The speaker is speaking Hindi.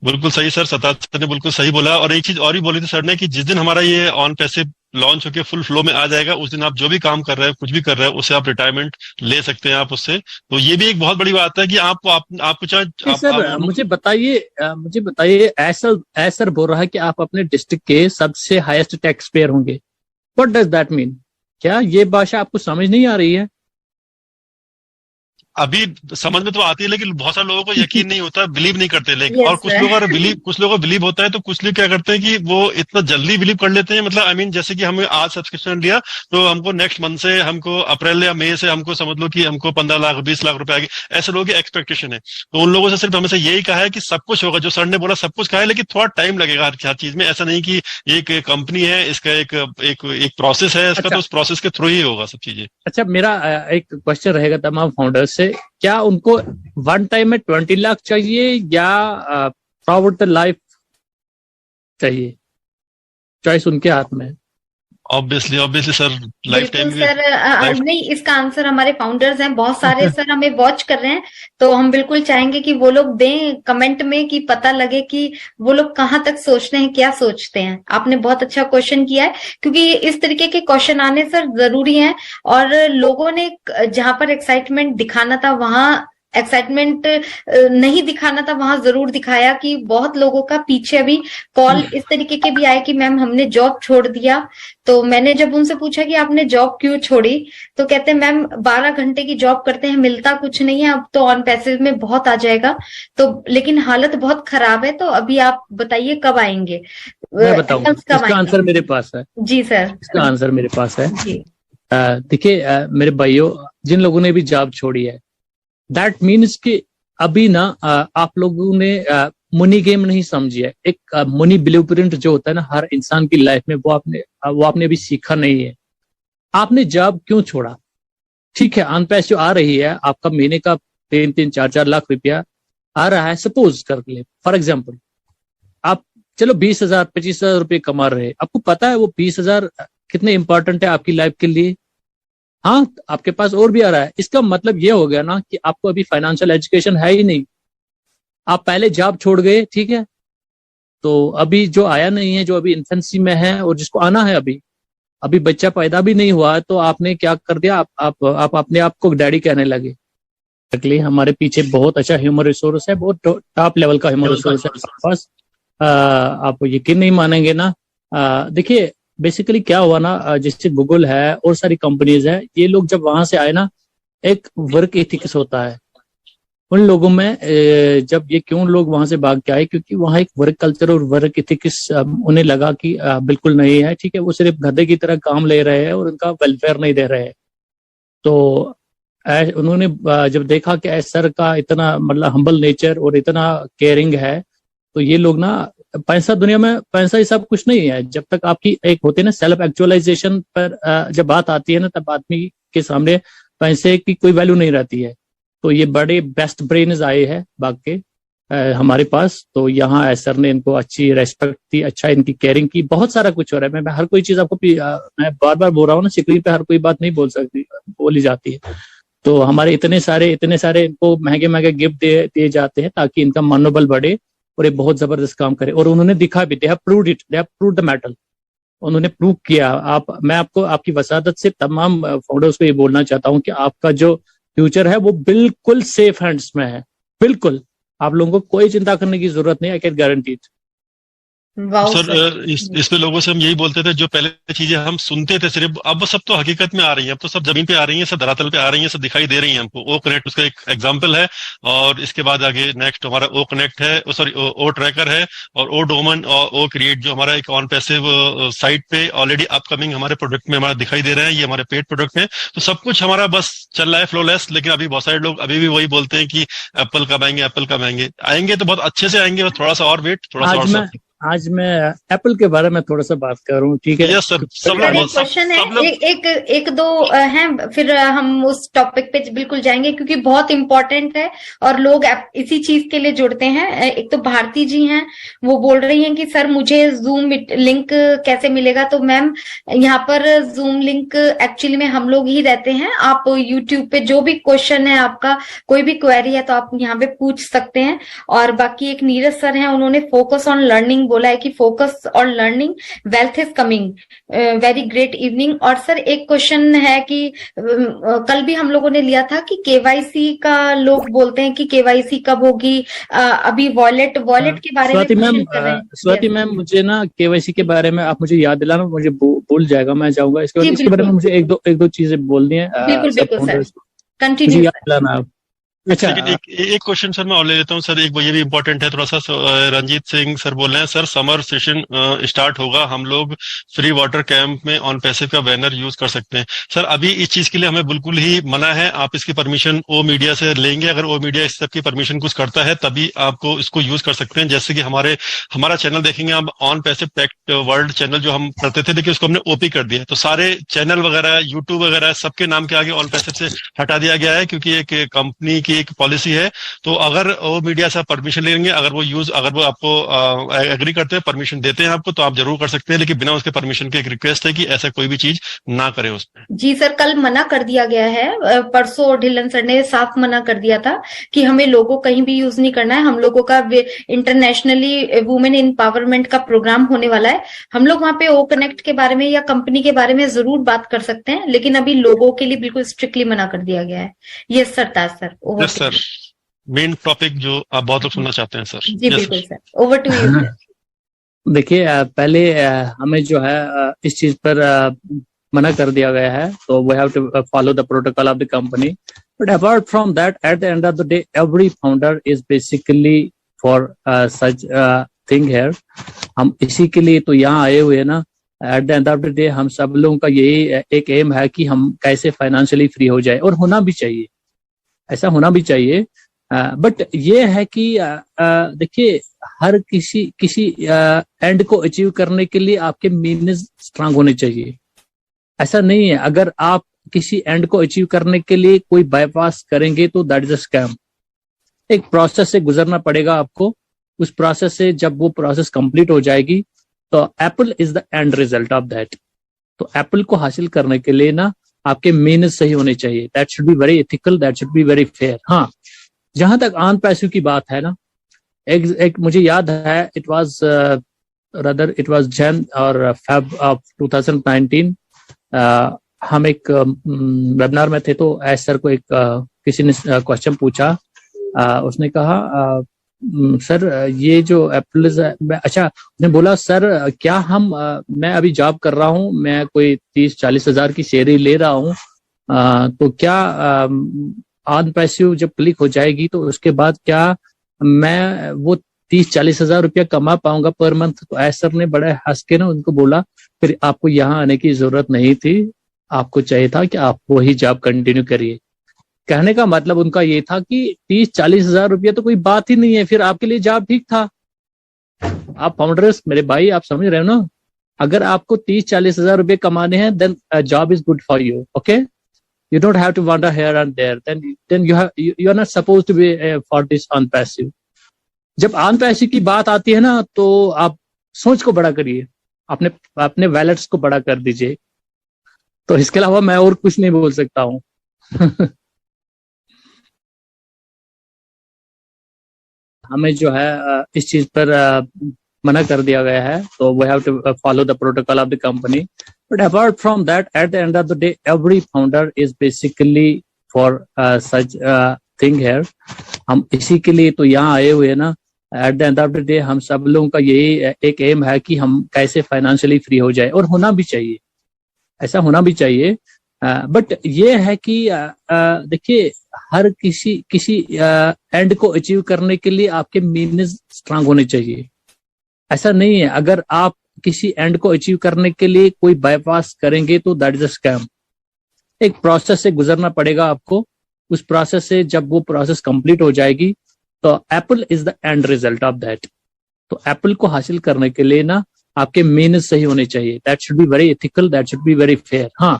बिल्कुल सही सर, सताज सर ने बिल्कुल सही बोला। और एक चीज और भी बोली थी सर ने कि जिस दिन हमारा ये ऑन पैसे लॉन्च होकर फुल फ्लो में आ जाएगा, उस दिन आप जो भी काम कर रहे हैं, कुछ भी कर रहे हैं, उससे आप रिटायरमेंट ले सकते हैं आप उससे। तो ये भी एक बहुत बड़ी बात है कि आपको चाहे जी सर, मुझे बताइए, ऐसा ऐसा बोल रहा है कि आप अपने डिस्ट्रिक्ट के सबसे हाईएस्ट टैक्स पेयर होंगे। What does that mean? क्या ये भाषा आपको समझ नहीं आ रही है? अभी समझ में तो आती है, लेकिन बहुत सारे लोगों को यकीन नहीं होता, बिलीव नहीं करते। लेकिन और यस सर। कुछ लोगों को बिलीव होता है, तो कुछ लोग क्या करते हैं कि वो इतना जल्दी बिलीव कर लेते हैं। मतलब आई मीन जैसे कि हमें आज सब्सक्रिप्शन लिया, तो हमको नेक्स्ट मंथ से, हमको अप्रैल या मई से, हमको समझ लो कि हमको 15 लाख 20 लाख रुपए आगे, ऐसे लोगों की एक्सपेक्टेशन है। तो उन लोगों से सिर्फ हमें से यही कहा है कि सब कुछ होगा, जो सर ने बोला सब कुछ कहा है, लेकिन थोड़ा टाइम लगेगा हर चीज में। ऐसा नहीं कि एक कंपनी है, इसका एक प्रोसेस है इसका, अच्छा, तो उस प्रोसेस के थ्रू ही होगा सब चीजें। अच्छा, मेरा एक क्वेश्चन रहेगा तमाम फाउंडर्स से। क्या उनको वन टाइम में 20 लाख चाहिए या थ्रू द लाइफ चाहिए? चॉइस उनके हाथ में है। ऑब्वियसली सर, लाइफ बिल्कुल टाइम सर। लाइफ। नहीं, इसका आंसर हमारे फाउंडर्स हैं बहुत सारे सर, हमें वॉच कर रहे हैं। तो हम बिल्कुल चाहेंगे कि वो लोग दें कमेंट में, कि पता लगे कि वो लोग कहाँ तक सोचते हैं, क्या सोचते हैं। आपने बहुत अच्छा क्वेश्चन किया है, क्योंकि इस तरीके के क्वेश्चन आने सर जरूरी हैं। और लोगों ने जहां पर एक्साइटमेंट दिखाना था, वहां एक्साइटमेंट नहीं दिखाना था, वहां जरूर दिखाया। कि बहुत लोगों का पीछे अभी कॉल इस तरीके के भी आए कि मैम हमने जॉब छोड़ दिया। तो मैंने जब उनसे पूछा कि आपने जॉब क्यों छोड़ी, तो कहते हैं मैम 12 घंटे की जॉब करते हैं, मिलता कुछ नहीं है, अब तो ऑन पैसिव में बहुत आ जाएगा। तो लेकिन हालत बहुत खराब है। तो अभी आप बताइए कब आएंगे, मैं बताऊंगा, कब इसका आएंगे? आंसर मेरे पास है। जी सर। इसका आंसर मेरे पास है। जी। देखिए, मेरे भाइयों, जिन लोगों ने भी जॉब छोड़ी है, दैट मीन्स कि अभी ना आप लोगों ने मनी गेम नहीं समझी है। एक मनी ब्लूप्रिंट जो होता है ना हर इंसान की लाइफ में, वो आपने अभी सीखा नहीं है। आपने जॉब क्यों छोड़ा? ठीक है, ऑन पैसिव आ रही है, आपका महीने का 3-4 लाख रुपया आ रहा है, सपोज कर ले फॉर एग्जाम्पल। आप चलो 20,000-25,000 रुपये कमा रहे हैं। आपको पता है वो 20,000 कितने इंपॉर्टेंट है आपकी लाइफ के लिए? हाँ, आपके पास और भी आ रहा है। इसका मतलब ये हो गया ना कि आपको अभी फाइनेंशियल एजुकेशन है ही नहीं। आप पहले जॉब छोड़ गए, ठीक है, तो अभी जो आया नहीं है, जो अभी इन्फेंसी में है और जिसको आना है, अभी अभी बच्चा पैदा भी नहीं हुआ है, तो आपने क्या कर दिया? आप अपने आप को डैडी कहने लगे। एक्चुअली हमारे पीछे बहुत अच्छा ह्यूमन रिसोर्स है, बहुत टॉप लेवल का ह्यूमन रिसोर्स है हमारे पास। आप यकीन नहीं मानेंगे ना। देखिए, बेसिकली क्या हुआ ना, जैसे गूगल है और सारी कंपनीज है, ये लोग जब वहां से आए ना, एक वर्क एथिक्स होता है उन लोगों में। जब ये क्यों लोग वहां से भाग के आए, क्योंकि वहां एक वर्क कल्चर और वर्क एथिक्स उन्हें लगा कि बिल्कुल नहीं है, ठीक है। वो सिर्फ गधे की तरह काम ले रहे हैं और उनका वेलफेयर नहीं दे रहे हैं। तो उन्होंने जब देखा कि सर का इतना मतलब हम्बल नेचर और इतना केयरिंग है, तो ये लोग ना, पैसा दुनिया में, पैसा ही सब कुछ नहीं है। जब तक आपकी एक होती है ना सेल्फ एक्चुअलाइजेशन पर जब बात आती है ना, तब आदमी के सामने पैसे की कोई वैल्यू नहीं रहती है। तो ये बड़े बेस्ट ब्रेन्स आए हैं भाग के हमारे पास। तो यहाँ सर ने इनको अच्छी रेस्पेक्ट दी, अच्छा इनकी केयरिंग की। बहुत सारा कुछ हो रहा है। मैं हर कोई चीज आपको मैं बार बार बोल रहा हूँ ना, स्क्रीन पे हर कोई बात नहीं बोली जाती है। तो हमारे इतने सारे इनको महंगे महंगे गिफ्ट दिए जाते हैं ताकि इनका मनोबल बढ़े और ये बहुत जबरदस्त काम करे। और उन्होंने दिखा भी, they have proved it, they have proved the matter. उन्होंने प्रूव किया। मैं आपको आपकी वसादत से तमाम फाउंडर्स को ये बोलना चाहता हूँ कि आपका जो फ्यूचर है वो बिल्कुल सेफ हैंड्स में है। बिल्कुल, आप लोगों को कोई चिंता करने की जरूरत नहीं। I can guarantee it. Sir इस पे लोगों से हम यही बोलते थे, जो पहले चीजें हम सुनते थे सिर्फ, अब वो सब तो हकीकत में आ रही हैं। अब तो सब जमीन पे आ रही हैं, सब धरातल पे आ रही हैं, सब दिखाई दे रही हैं हमको। ओ कनेक्ट उसका एक एग्जांपल है। और इसके बाद आगे नेक्स्ट हमारा ओ कनेक्ट है, सॉरी ओ ट्रैकर है, और ओ डोमन और ओ क्रिएट, जो हमारा एक ऑन पैसिव साइट पे ऑलरेडी अपकमिंग हमारे प्रोडक्ट में हमारा दिखाई दे रहे हैं। ये हमारे पेड प्रोडक्ट हैं। तो सब कुछ हमारा बस चल रहा है फ्लोलेस। लेकिन अभी बहुत सारे लोग अभी भी वही बोलते हैं कि एप्पल कब आएंगे, एप्पल कब आएंगे। आएंगे तो बहुत अच्छे से आएंगे, थोड़ा सा और वेट, थोड़ा सा और आज मैं एप्पल के बारे में थोड़ा सा बात कर रहा हूँ, ठीक है? यस सर, सब सर एक लोग क्वेश्चन है, सब लोग एक दो हैं, फिर हम उस टॉपिक पे बिल्कुल जाएंगे क्योंकि बहुत इंपॉर्टेंट है और लोग इसी चीज के लिए जुड़ते हैं। एक तो भारती जी हैं, वो बोल रही हैं कि सर मुझे जूम लिंक कैसे मिलेगा? तो मैम यहाँ पर जूम लिंक एक्चुअली में हम लोग ही रहते हैं। आप यूट्यूब पे जो भी क्वेश्चन है, आपका कोई भी क्वेरी है तो आप यहाँ पे पूछ सकते हैं। और बाकी एक नीरज सर हैं, उन्होंने फोकस ऑन लर्निंग बोला है कि focus on learning, wealth is coming, very great evening. और सर एक क्वेश्चन है कि कल भी हम लोगों ने लिया था कि केवाईसी का लोग बोलते हैं कि केवाईसी कब होगी, अभी वॉलेट के बारे में क्वेश्चन कर रहे हैं। स्वाति मैम, मुझे ना केवाईसी के बारे में आप मुझे याद दिलाना, मुझे भूल जाएगा, मैं जाऊंगा। इसके बारे में मुझे एक दो चीजें बोलनी है। बिल्कुल सर, कंटिन्यू याद दिलाना आप। अच्छा, एक क्वेश्चन सर मैं और ले लेता हूँ सर, एक ये भी इम्पोर्टेंट है थोड़ा सा। रंजीत सिंह सर बोल रहे हैं, सर समर सेशन स्टार्ट होगा, हम लोग फ्री वाटर कैंप में ऑन पैसिव का बैनर यूज कर सकते हैं। सर अभी इस चीज के लिए हमें बिल्कुल ही मना है, आप इसकी परमिशन ओ मीडिया से लेंगे। अगर ओ मीडिया इस सबकी परमिशन कुछ करता है तभी आपको इसको यूज कर सकते हैं। जैसे कि हमारा चैनल देखेंगे आप, on passive tech world channel जो हम करते थे, देखिए उसको हमने ओपी कर दिया, तो सारे चैनल वगैरह यूट्यूब वगैरह सबके नाम के आगे ऑन पैसिव से हटा दिया गया है, क्योंकि एक कंपनी की एक पॉलिसी है। तो अगर वो मीडिया से आप परमिशन लेंगे, अगर वो आपको एग्री करते हैं, परमिशन देते हैं आपको, तो आप जरूर कर सकते हैं, लेकिन बिना उसके परमिशन के एक रिक्वेस्ट है कि ऐसा कोई भी चीज ना करें उसमें। जी सर, कल मना कर दिया गया है, परसों ढिल्लन सर ने साफ मना कर दिया था कि हमें लोगो कहीं भी यूज नहीं करना है। हम लोगों का इंटरनेशनली वुमेन एम्पावरमेंट का प्रोग्राम होने वाला है, हम लोग वहां पे ओ कनेक्ट के बारे में या कंपनी के बारे में जरूर बात कर सकते हैं, लेकिन अभी लोगों के लिए बिल्कुल स्ट्रिक्टली मना कर दिया गया है। ये sir Taj sir, over yes sir, main topic जो आप बहुत लोग सुनना चाहते हैं सर। जी बिल्कुल सर, ओवर टू यू। देखिए, पहले हमें जो है इस चीज पर मना कर दिया गया है, तो we have to follow the protocol of the company. But apart from that, at the end of the day, every founder is basically for such thing here. हम इसी के लिए तो यहाँ आए हुए हैं ना। Eight the end of the day हम सब लोगों का यही एक एम है कि हम कैसे फाइनेंशियली फ्री हो जाए, और होना भी चाहिए, ऐसा होना भी चाहिए। बट ये है कि देखिए, हर किसी एंड को अचीव करने के लिए आपके मीन्स स्ट्रांग होने चाहिए। ऐसा नहीं है, अगर आप किसी एंड को अचीव करने के लिए कोई बाईपास करेंगे तो दैट इज अ स्कैम। एक प्रोसेस से गुजरना पड़ेगा आपको, उस प्रोसेस से जब वो प्रोसेस कंप्लीट हो जाएगी तो Apple is the end result of that. तो एप्पल को हासिल करने के लिए ना आपके मीन्स सही होने चाहिए। That should be very ethical, that should be very fair. हाँ, जहां तक ऑन पैसिव की बात है ना, एक मुझे याद है, इट वाज जैन और फेब ऑफ 2019। हम एक वेबिनार में थे, तो एस सर को एक किसी ने क्वेश्चन पूछा। उसने कहा, सर ये जो एप्पल, अच्छा उसने बोला, सर क्या मैं अभी जॉब कर रहा हूँ, मैं कोई 30-40 हजार की शेयरी ले रहा हूँ, तो क्या ऑन पैसिव जब क्लिक हो जाएगी तो उसके बाद क्या मैं वो 30-40 हजार रुपया कमा पाऊंगा पर मंथ? तो एस सर ने बड़े हंस के ना उनको बोला, फिर आपको यहाँ आने की जरूरत नहीं थी, आपको चाहिए था कि आप वही जॉब कंटिन्यू करिए। कहने का मतलब उनका ये था कि 30-40 हजार रुपया तो कोई बात ही नहीं है, फिर आपके लिए जॉब ठीक था। आप फाउंडर्स, मेरे भाई, आप समझ रहे हो ना, अगर आपको 30-40 हजार रुपये कमाने हैं, then job is good for you. Okay, you don't have to wander here and there, then you are not supposed to be for this on passive. जब ऑन पैसिव की बात आती है ना, तो आप सोच को बड़ा करिए, अपने वैलेट्स को बड़ा कर दीजिए। तो इसके अलावा मैं और कुछ नहीं बोल सकता हूँ। हमें जो है इस चीज पर मना कर दिया गया है, तो we have to follow the protocol of the company. But apart from that, at the end of the day, every founder is basically for such thing here. हम इसी के लिए तो यहाँ आए हुए हैं ना। Eight the end of the day हम सब लोगों का यही एक एम है कि हम कैसे फाइनेंशियली फ्री हो जाए, और होना भी चाहिए, ऐसा होना भी चाहिए। बट ये है कि देखिए, हर किसी एंड को अचीव करने के लिए आपके मीन्स स्ट्रांग होने चाहिए। ऐसा नहीं है, अगर आप किसी एंड को अचीव करने के लिए कोई बाईपास करेंगे तो दैट इज अ स्कैम। एक प्रोसेस से गुजरना पड़ेगा आपको, उस प्रोसेस से जब वो प्रोसेस कंप्लीट हो जाएगी तो Apple is the end result of that. तो एप्पल को हासिल करने के लिए ना आपके मेहनत सही होने चाहिए, that should be very ethical, that should be very fair. हाँ,